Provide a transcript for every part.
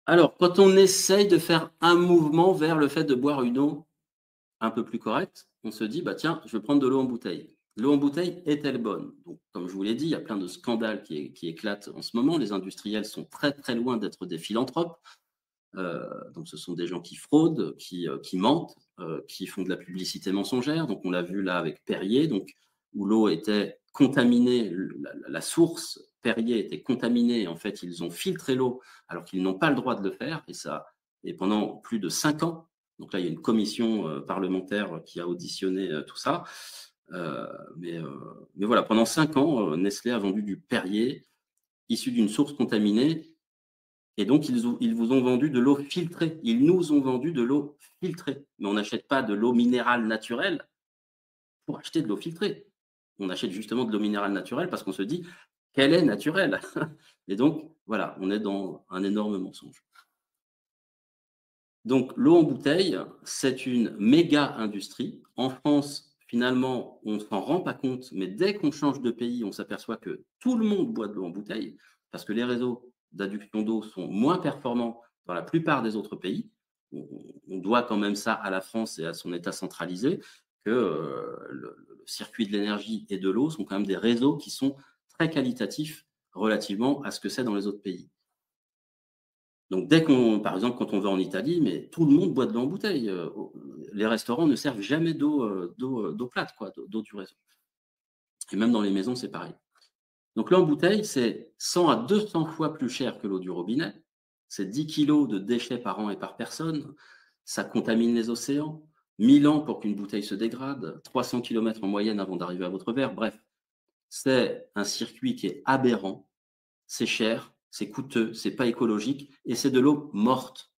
Alors, quand on essaye de faire un mouvement vers le fait de boire une eau un peu plus correcte, on se dit: «Bah, tiens, je vais prendre de l'eau en bouteille». L'eau en bouteille est-elle bonne? Donc, comme je vous l'ai dit, il y a plein de scandales qui éclatent en ce moment. Les industriels sont très, très loin d'être des philanthropes. Donc ce sont des gens qui fraudent, qui mentent, qui font de la publicité mensongère. Donc on l'a vu là avec Perrier, donc où l'eau était contaminée, la source Perrier était contaminée. En fait, ils ont filtré l'eau alors qu'ils n'ont pas le droit de le faire, et pendant plus de 5 ans. Donc là, il y a une commission parlementaire qui a auditionné tout ça. Euh, mais, euh, mais voilà, pendant 5 ans, Nestlé a vendu du Perrier issu d'une source contaminée, et donc, ils vous ont vendu de l'eau filtrée. Ils nous ont vendu de l'eau filtrée. Mais on n'achète pas de l'eau minérale naturelle pour acheter de l'eau filtrée. On achète justement de l'eau minérale naturelle parce qu'on se dit qu'elle est naturelle. Et donc, voilà, on est dans un énorme mensonge. Donc, l'eau en bouteille, c'est une méga industrie. En France, finalement, on ne s'en rend pas compte, mais dès qu'on change de pays, on s'aperçoit que tout le monde boit de l'eau en bouteille parce que les réseaux d'adduction d'eau sont moins performants dans la plupart des autres pays. On doit quand même ça à la France et à son État centralisé, que le circuit de l'énergie et de l'eau sont quand même des réseaux qui sont très qualitatifs relativement à ce que c'est dans les autres pays. Donc, par exemple, quand on va en Italie, mais tout le monde boit de l'eau en bouteille. Les restaurants ne servent jamais d'eau plate, quoi, d'eau du réseau. Et même dans les maisons, c'est pareil. Donc, l'eau en bouteille, c'est 100 à 200 fois plus cher que l'eau du robinet. C'est 10 kilos de déchets par an et par personne. Ça contamine les océans. 1000 ans pour qu'une bouteille se dégrade. 300 kilomètres en moyenne avant d'arriver à votre verre. Bref, c'est un circuit qui est aberrant. C'est cher, c'est coûteux, c'est pas écologique, et c'est de l'eau morte.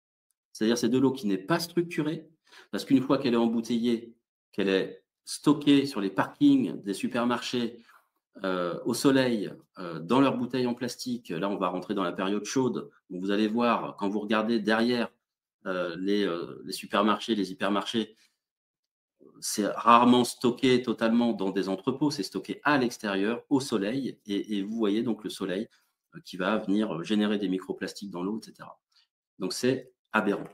C'est-à-dire, c'est de l'eau qui n'est pas structurée, parce qu'une fois qu'elle est embouteillée, qu'elle est stockée sur les parkings des supermarchés, au soleil, dans leurs bouteilles en plastique, là, on va rentrer dans la période chaude. Donc vous allez voir, quand vous regardez derrière les supermarchés, les hypermarchés, c'est rarement stocké totalement dans des entrepôts, c'est stocké à l'extérieur, au soleil, et vous voyez donc le soleil qui va venir générer des microplastiques dans l'eau, etc. Donc c'est aberrant.